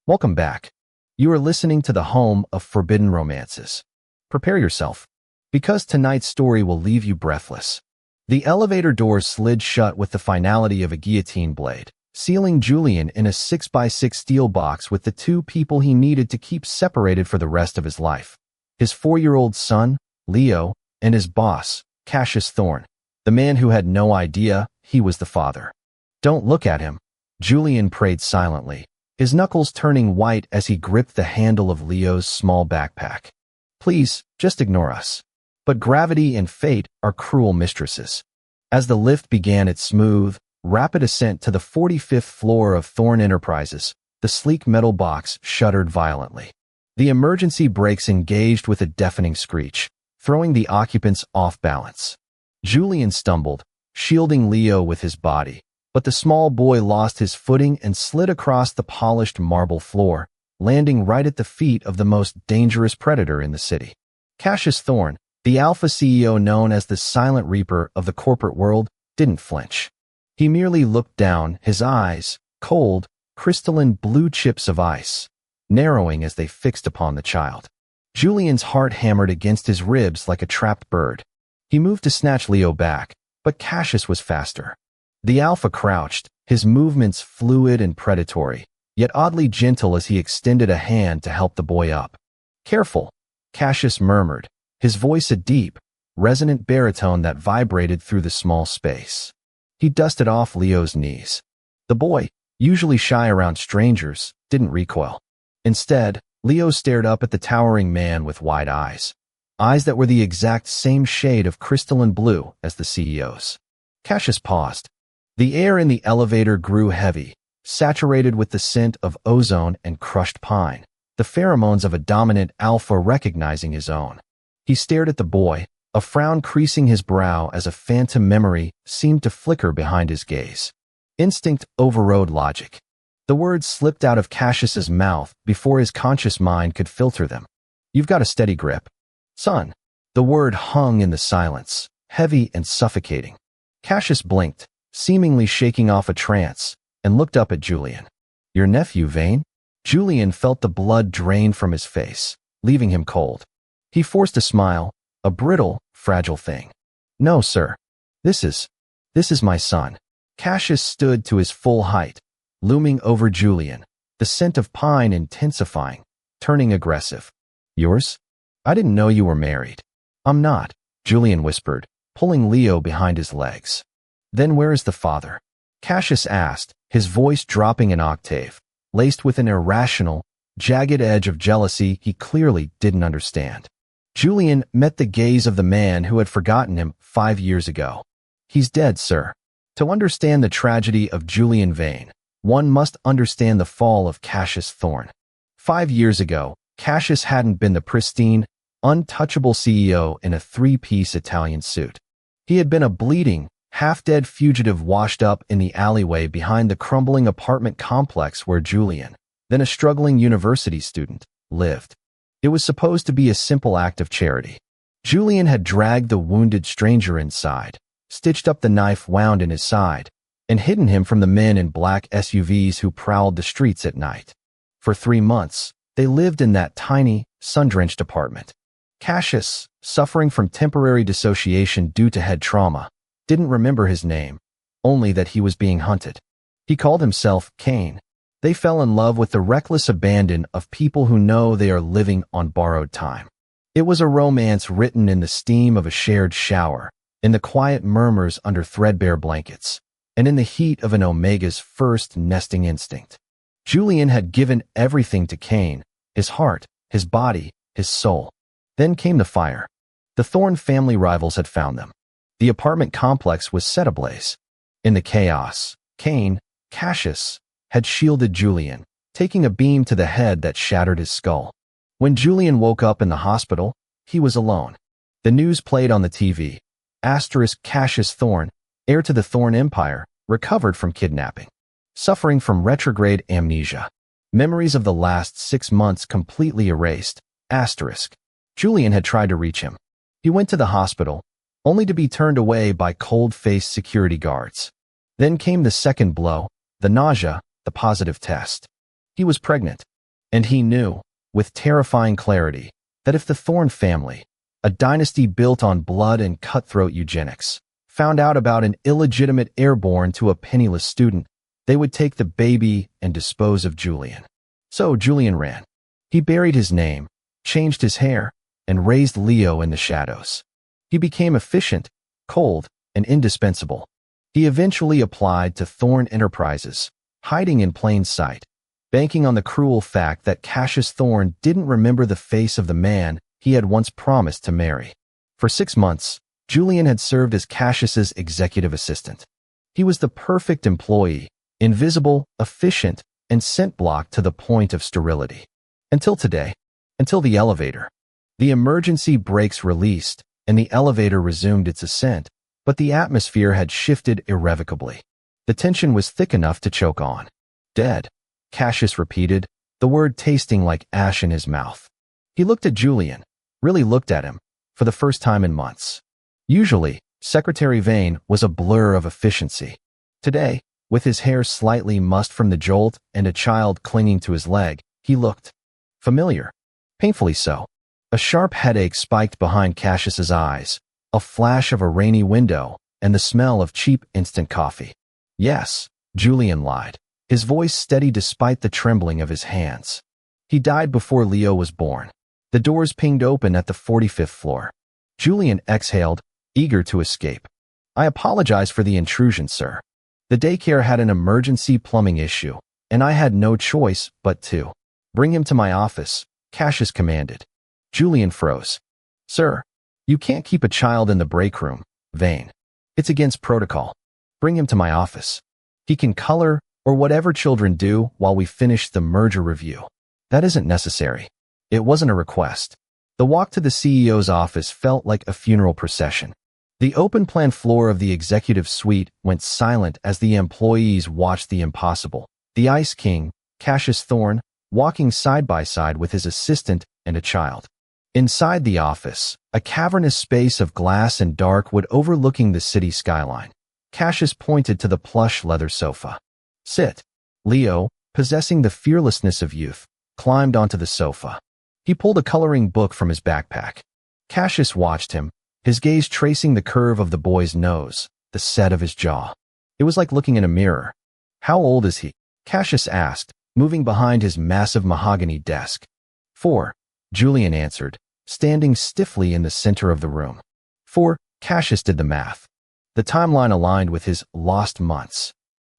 Welcome back. You are listening to the home of forbidden romances. Prepare yourself, because tonight's story will leave you breathless. The elevator doors slid shut with the finality of a guillotine blade, sealing Julian in a 6x6 steel box with the two people he needed to keep separated for the rest of his life. His 4-year-old son, Leo, and his boss, Cassius Thorne, the man who had no idea he was the father. "Don't look at him," Julian prayed silently, his knuckles turning white as he gripped the handle of Leo's small backpack. "Please, just ignore us." But gravity and fate are cruel mistresses. As the lift began its smooth, rapid ascent to the 45th floor of Thorne Enterprises, the sleek metal box shuddered violently. The emergency brakes engaged with a deafening screech, throwing the occupants off balance. Julian stumbled, shielding Leo with his body, but the small boy lost his footing and slid across the polished marble floor, landing right at the feet of the most dangerous predator in the city. Cassius Thorne, the Alpha CEO known as the Silent Reaper of the corporate world, didn't flinch. He merely looked down, his eyes, cold, crystalline blue chips of ice, narrowing as they fixed upon the child. Julian's heart hammered against his ribs like a trapped bird. He moved to snatch Leo back, but Cassius was faster. The Alpha crouched, his movements fluid and predatory, yet oddly gentle as he extended a hand to help the boy up. "Careful," Cassius murmured, his voice a deep, resonant baritone that vibrated through the small space. He dusted off Leo's knees. The boy, usually shy around strangers, didn't recoil. Instead, Leo stared up at the towering man with wide eyes that were the exact same shade of crystalline blue as the CEO's. Cassius paused. The air in the elevator grew heavy, saturated with the scent of ozone and crushed pine, the pheromones of a dominant alpha recognizing his own. He stared at the boy, a frown creasing his brow as a phantom memory seemed to flicker behind his gaze. Instinct overrode logic. The words slipped out of Cassius's mouth before his conscious mind could filter them. "You've got a steady grip, son." The word hung in the silence, heavy and suffocating. Cassius blinked, seemingly shaking off a trance, and looked up at Julian. "Your nephew, Vane?" Julian felt the blood drain from his face, leaving him cold. He forced a smile, a brittle, fragile thing. "No, sir. This is my son." Cassius stood to his full height, looming over Julian, the scent of pine intensifying, turning aggressive. "Yours? I didn't know you were married." "I'm not," Julian whispered, pulling Leo behind his legs. "Then where is the father?" Cassius asked, his voice dropping an octave, laced with an irrational, jagged edge of jealousy he clearly didn't understand. Julian met the gaze of the man who had forgotten him 5 years ago. "He's dead, sir." To understand the tragedy of Julian Vane, one must understand the fall of Cassius Thorne. 5 years ago, Cassius hadn't been the pristine, untouchable CEO in a 3-piece Italian suit. He had been a bleeding, half-dead fugitive washed up in the alleyway behind the crumbling apartment complex where Julian, then a struggling university student, lived. It was supposed to be a simple act of charity. Julian had dragged the wounded stranger inside, stitched up the knife wound in his side, and hidden him from the men in black SUVs who prowled the streets at night. For 3 months, they lived in that tiny, sun-drenched apartment. Cassius, suffering from temporary dissociation due to head trauma, didn't remember his name, only that he was being hunted. He called himself Cain. They fell in love with the reckless abandon of people who know they are living on borrowed time. It was a romance written in the steam of a shared shower, in the quiet murmurs under threadbare blankets, and in the heat of an Omega's first nesting instinct. Julian had given everything to Cain, his heart, his body, his soul. Then came the fire. The Thorne family rivals had found them. The apartment complex was set ablaze. In the chaos, Cassius, had shielded Julian, taking a beam to the head that shattered his skull. When Julian woke up in the hospital, he was alone. The news played on the TV. Cassius Thorne, heir to the Thorne Empire, recovered from kidnapping. Suffering from retrograde amnesia. Memories of the last 6 months completely erased. Julian had tried to reach him. He went to the hospital, only to be turned away by cold-faced security guards. Then came the second blow, the nausea, the positive test. He was pregnant. And he knew, with terrifying clarity, that if the Thorne family, a dynasty built on blood and cutthroat eugenics, found out about an illegitimate heir born to a penniless student, they would take the baby and dispose of Julian. So Julian ran. He buried his name, changed his hair, and raised Leo in the shadows. He became efficient, cold, and indispensable. He eventually applied to Thorne Enterprises, hiding in plain sight, banking on the cruel fact that Cassius Thorne didn't remember the face of the man he had once promised to marry. For 6 months, Julian had served as Cassius's executive assistant. He was the perfect employee, invisible, efficient, and scent-blocked to the point of sterility. Until today. Until the elevator. The emergency brakes released, and the elevator resumed its ascent, but the atmosphere had shifted irrevocably. The tension was thick enough to choke on. Dead, Cassius repeated, the word tasting like ash in his mouth. He looked at Julian, really looked at him, for the first time in months. Usually, Secretary Vane was a blur of efficiency. Today, with his hair slightly mussed from the jolt and a child clinging to his leg, he looked familiar. Painfully so. A sharp headache spiked behind Cassius's eyes, a flash of a rainy window, and the smell of cheap instant coffee. Yes, Julian lied, his voice steady despite the trembling of his hands. He died before Leo was born. The doors pinged open at the 45th floor. Julian exhaled, eager to escape. I apologize for the intrusion, sir. The daycare had an emergency plumbing issue, and I had no choice but to. Bring him to my office, Cassius commanded. Julian froze. Sir, you can't keep a child in the break room, Vane. It's against protocol. Bring him to my office. He can color, or whatever children do, while we finish the merger review. That isn't necessary. It wasn't a request. The walk to the CEO's office felt like a funeral procession. The open-plan floor of the executive suite went silent as the employees watched the impossible. The Ice King, Cassius Thorne, walking side by side with his assistant and a child. Inside the office, a cavernous space of glass and dark wood overlooking the city skyline. Cassius pointed to the plush leather sofa. Sit. Leo, possessing the fearlessness of youth, climbed onto the sofa. He pulled a coloring book from his backpack. Cassius watched him, his gaze tracing the curve of the boy's nose, the set of his jaw. It was like looking in a mirror. How old is he? Cassius asked, moving behind his massive mahogany desk. 4, Julian answered, standing stiffly in the center of the room. 4, Cassius did the math. The timeline aligned with his lost months.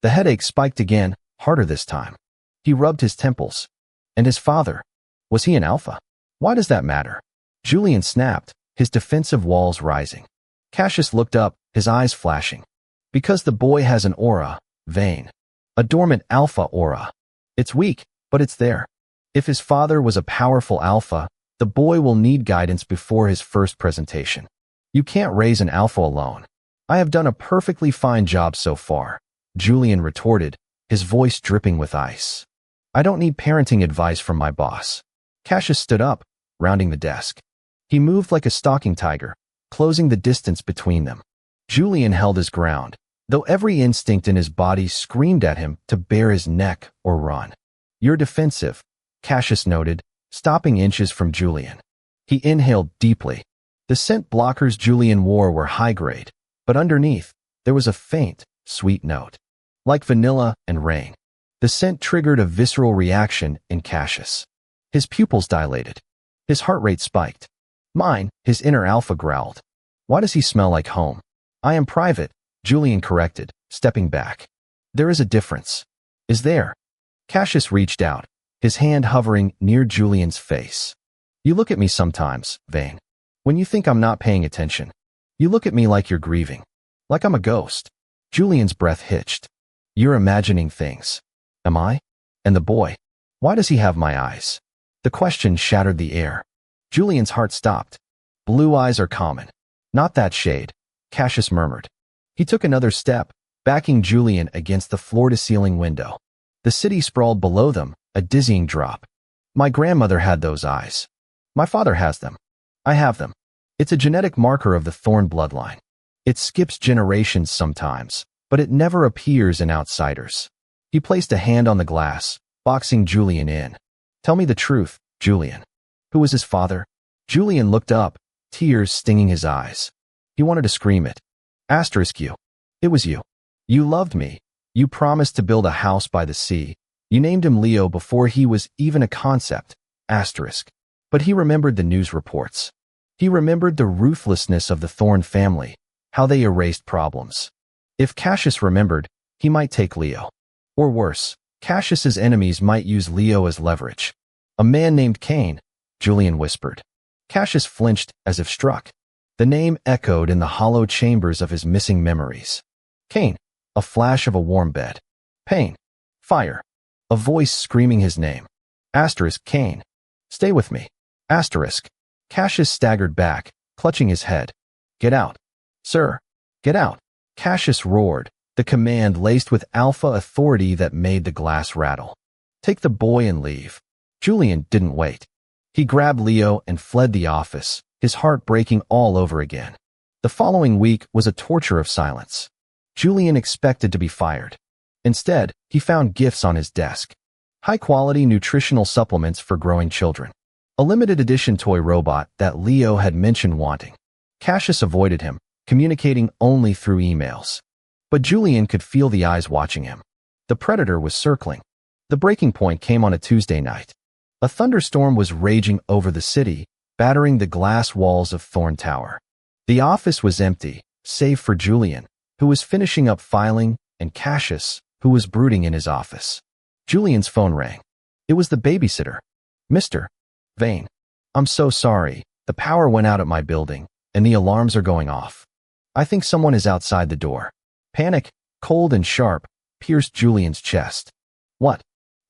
The headache spiked again, harder this time. He rubbed his temples. And his father? Was he an alpha? Why does that matter? Julian snapped, his defensive walls rising. Cassius looked up, his eyes flashing. Because the boy has an aura, Vane. A dormant alpha aura. It's weak, but it's there. If his father was a powerful alpha, the boy will need guidance before his first presentation. You can't raise an alpha alone. I have done a perfectly fine job so far, Julian retorted, his voice dripping with ice. I don't need parenting advice from my boss. Cassius stood up, rounding the desk. He moved like a stalking tiger, closing the distance between them. Julian held his ground, though every instinct in his body screamed at him to bare his neck or run. You're defensive, Cassius noted, stopping inches from Julian. He inhaled deeply. The scent blockers Julian wore were high-grade, but underneath, there was a faint, sweet note. Like vanilla and rain. The scent triggered a visceral reaction in Cassius. His pupils dilated. His heart rate spiked. Mine, his inner alpha growled. Why does he smell like home? I am private, Julian corrected, stepping back. There is a difference. Is there? Cassius reached out, his hand hovering near Julian's face. You look at me sometimes, Vane. When you think I'm not paying attention. You look at me like you're grieving. Like I'm a ghost. Julian's breath hitched. You're imagining things. Am I? And the boy? Why does he have my eyes? The question shattered the air. Julian's heart stopped. Blue eyes are common. Not that shade, Cassius murmured. He took another step, backing Julian against the floor-to-ceiling window. The city sprawled below them, a dizzying drop. My grandmother had those eyes. My father has them. I have them. It's a genetic marker of the Thorne bloodline. It skips generations sometimes, but it never appears in outsiders. He placed a hand on the glass, boxing Julian in. Tell me the truth, Julian. Who was his father? Julian looked up, tears stinging his eyes. He wanted to scream it. Asterisk you. It was you. You loved me. You promised to build a house by the sea. You named him Leo before he was even a concept. Asterisk. But he remembered the news reports. He remembered the ruthlessness of the Thorne family, how they erased problems. If Cassius remembered, he might take Leo. Or worse, Cassius's enemies might use Leo as leverage. A man named Cain, Julian whispered. Cassius flinched as if struck. The name echoed in the hollow chambers of his missing memories. Cain, a flash of a warm bed. Pain. Fire. A voice screaming his name. Asterisk Cain. Stay with me. Asterisk. Cassius staggered back, clutching his head. Get out. Sir. Get out. Cassius roared, the command laced with alpha authority that made the glass rattle. Take the boy and leave. Julian didn't wait. He grabbed Leo and fled the office, his heart breaking all over again. The following week was a torture of silence. Julian expected to be fired. Instead, he found gifts on his desk. High-quality nutritional supplements for growing children. A limited-edition toy robot that Leo had mentioned wanting. Cassius avoided him, communicating only through emails. But Julian could feel the eyes watching him. The predator was circling. The breaking point came on a Tuesday night. A thunderstorm was raging over the city, battering the glass walls of Thorne Tower. The office was empty, save for Julian, who was finishing up filing, and Cassius, who was brooding in his office. Julian's phone rang. It was the babysitter. Mr. Vane. I'm so sorry. The power went out at my building, and the alarms are going off. I think someone is outside the door. Panic, cold and sharp, pierced Julian's chest. What?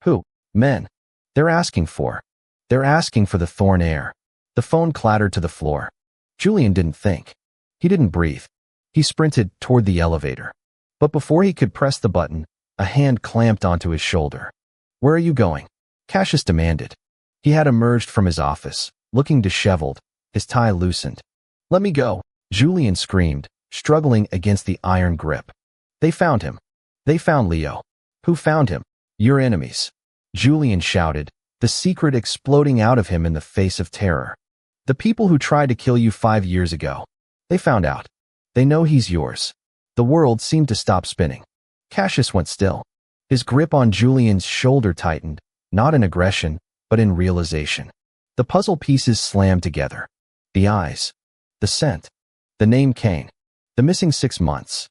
Who? Men. They're asking for the Thorne heir. The phone clattered to the floor. Julian didn't think. He didn't breathe. He sprinted toward the elevator. But before he could press the button, a hand clamped onto his shoulder. Where are you going? Cassius demanded. He had emerged from his office, looking disheveled, his tie loosened. Let me go, Julian screamed, struggling against the iron grip. They found him. They found Leo. Who found him? Your enemies. Julian shouted, the secret exploding out of him in the face of terror. The people who tried to kill you 5 years ago. They found out. They know he's yours. The world seemed to stop spinning. Cassius went still. His grip on Julian's shoulder tightened, not in aggression, but in realization. The puzzle pieces slammed together. The eyes. The scent. The name Cain. The missing 6 months.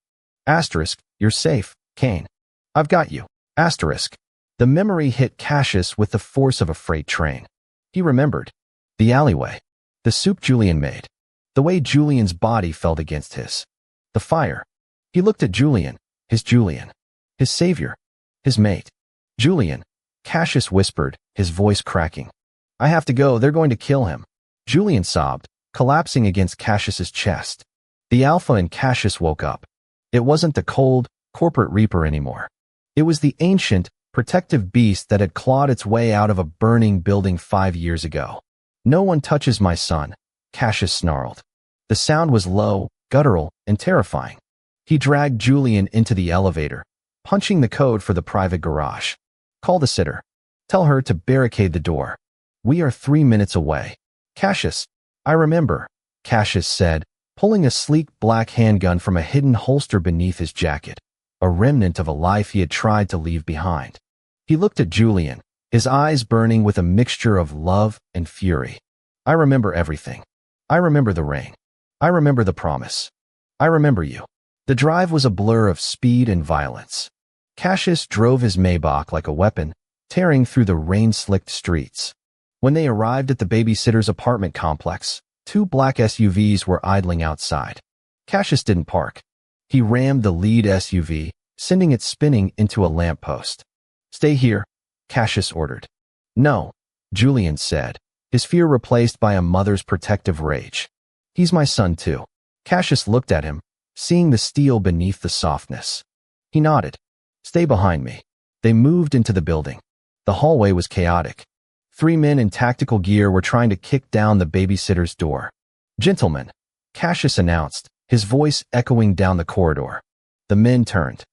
Asterisk, you're safe, Cain. I've got you. Asterisk. The memory hit Cassius with the force of a freight train. He remembered. The alleyway. The soup Julian made. The way Julian's body felt against his. The fire. He looked at Julian, his savior, his mate. Julian, Cassius whispered, his voice cracking. I have to go, they're going to kill him. Julian sobbed, collapsing against Cassius's chest. The alpha in Cassius woke up. It wasn't the cold, corporate reaper anymore. It was the ancient, protective beast that had clawed its way out of a burning building 5 years ago. No one touches my son, Cassius snarled. The sound was low, guttural, and terrifying. He dragged Julian into the elevator, punching the code for the private garage. Call the sitter. Tell her to barricade the door. We are 3 minutes away. Cassius, I remember, Cassius said, pulling a sleek black handgun from a hidden holster beneath his jacket, a remnant of a life he had tried to leave behind. He looked at Julian, his eyes burning with a mixture of love and fury. I remember everything. I remember the rain. I remember the promise. I remember you. The drive was a blur of speed and violence. Cassius drove his Maybach like a weapon, tearing through the rain-slicked streets. When they arrived at the babysitter's apartment complex, 2 black SUVs were idling outside. Cassius didn't park. He rammed the lead SUV, sending it spinning into a lamppost. Stay here, Cassius ordered. No, Julian said, his fear replaced by a mother's protective rage. He's my son too. Cassius looked at him, seeing the steel beneath the softness. He nodded. Stay behind me. They moved into the building. The hallway was chaotic. 3 men in tactical gear were trying to kick down the babysitter's door. Gentlemen, Cassius announced, his voice echoing down the corridor. The men turned.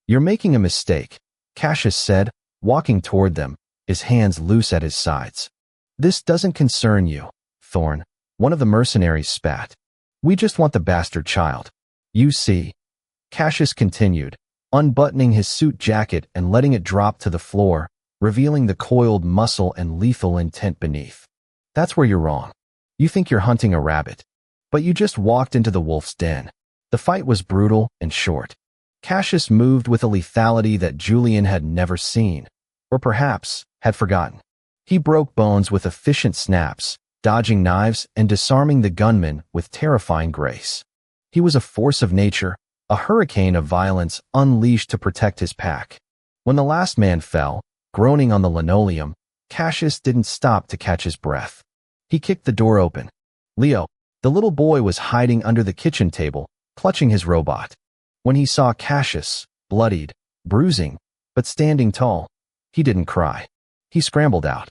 You're making a mistake, Cassius said, walking toward them, his hands loose at his sides. "This doesn't concern you, Thorn," one of the mercenaries spat. "We just want the bastard child. You see," Cassius continued, unbuttoning his suit jacket and letting it drop to the floor, revealing the coiled muscle and lethal intent beneath. "That's where you're wrong. You think you're hunting a rabbit. But you just walked into the wolf's den." The fight was brutal and short. Cassius moved with a lethality that Julian had never seen, or perhaps had forgotten. He broke bones with efficient snaps, dodging knives and disarming the gunman with terrifying grace. He was a force of nature, a hurricane of violence unleashed to protect his pack. When the last man fell, groaning on the linoleum, Cassius didn't stop to catch his breath. He kicked the door open. Leo, the little boy, was hiding under the kitchen table, clutching his robot. When he saw Cassius, bloodied, bruising, but standing tall, he didn't cry. He scrambled out.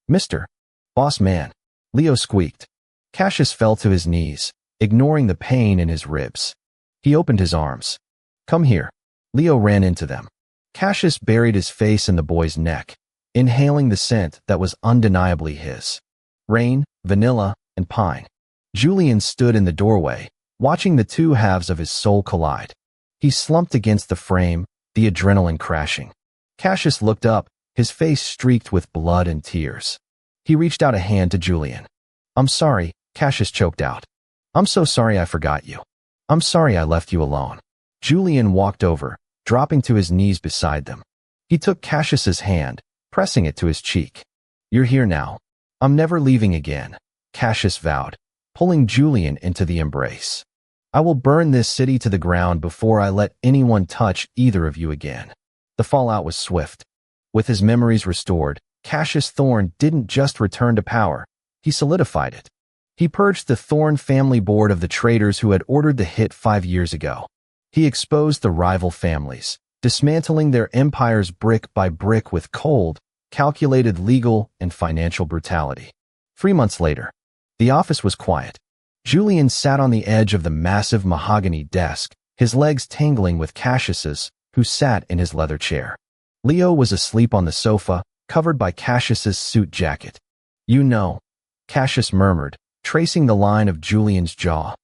"Mr. Boss Man," Leo squeaked. Cassius fell to his knees, ignoring the pain in his ribs. He opened his arms. "Come here." Leo ran into them. Cassius buried his face in the boy's neck, inhaling the scent that was undeniably his. Rain, vanilla, and pine. Julian stood in the doorway, watching the two halves of his soul collide. He slumped against the frame, the adrenaline crashing. Cassius looked up, his face streaked with blood and tears. He reached out a hand to Julian. "I'm sorry," Cassius choked out. "I'm so sorry I forgot you. I'm sorry I left you alone." Julian walked over, dropping to his knees beside them. He took Cassius's hand, pressing it to his cheek. "You're here now. I'm never leaving again," Cassius vowed, pulling Julian into the embrace. "I will burn this city to the ground before I let anyone touch either of you again." The fallout was swift. With his memories restored, Cassius Thorn didn't just return to power, he solidified it. He purged the Thorn family board of the traitors who had ordered the hit 5 years ago. He exposed the rival families, dismantling their empires brick by brick with cold, calculated legal and financial brutality. 3 months later, the office was quiet. Julian sat on the edge of the massive mahogany desk, his legs tangling with Cassius's, who sat in his leather chair. Leo was asleep on the sofa, covered by Cassius's suit jacket. "You know," Cassius murmured, tracing the line of Julian's jaw.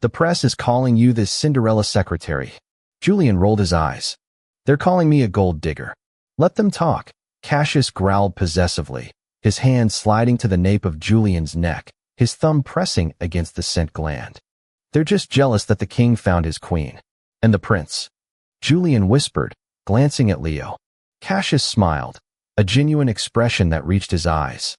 "The press is calling you this Cinderella secretary." Julian rolled his eyes. "They're calling me a gold digger." "Let them talk," Cassius growled possessively, his hand sliding to the nape of Julian's neck, his thumb pressing against the scent gland. "They're just jealous that the king found his queen." "And the prince," Julian whispered, glancing at Leo. Cassius smiled, a genuine expression that reached his eyes.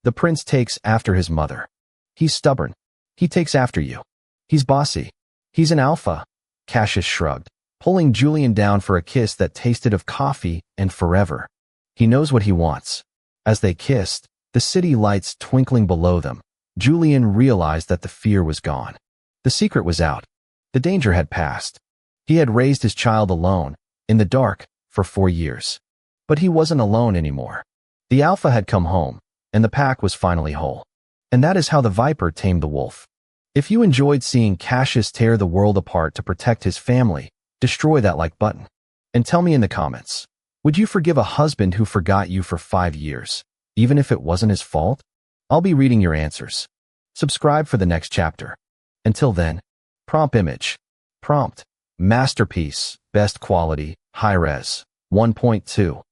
"The prince takes after his mother. He's stubborn. He takes after you. He's bossy. He's an alpha." Cassius shrugged, pulling Julian down for a kiss that tasted of coffee and forever. "He knows what he wants." As they kissed, the city lights twinkling below them, Julian realized that the fear was gone. The secret was out. The danger had passed. He had raised his child alone, in the dark, for 4 years. But he wasn't alone anymore. The alpha had come home, and the pack was finally whole. And that is how the viper tamed the wolf. If you enjoyed seeing Cassius tear the world apart to protect his family, destroy that like button. And tell me in the comments, would you forgive a husband who forgot you for 5 years, even if it wasn't his fault? I'll be reading your answers. Subscribe for the next chapter. Until then, prompt image. Prompt, masterpiece, best quality, high-res, 1.2.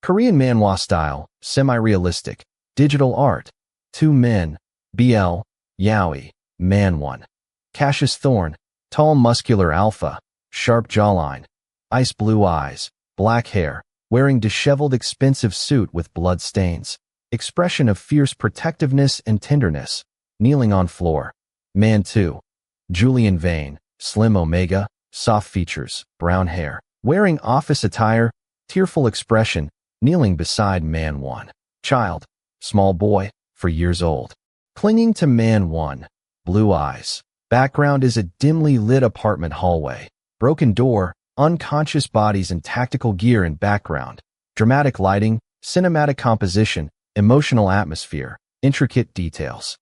Korean manhwa style, semi-realistic, digital art. 2 men, BL, Yaoi, Man 1. Cassius Thorn, tall muscular alpha, sharp jawline, ice blue eyes, black hair, wearing disheveled expensive suit with blood stains, expression of fierce protectiveness and tenderness, kneeling on floor. Man 2. Julian Vane, slim omega, soft features, brown hair, wearing office attire, tearful expression, kneeling beside Man 1. Child, small boy, 4 years old. Clinging to Man 1, blue eyes. Background is a dimly lit apartment hallway. Broken door, unconscious bodies in tactical gear in background. Dramatic lighting, cinematic composition, emotional atmosphere, intricate details.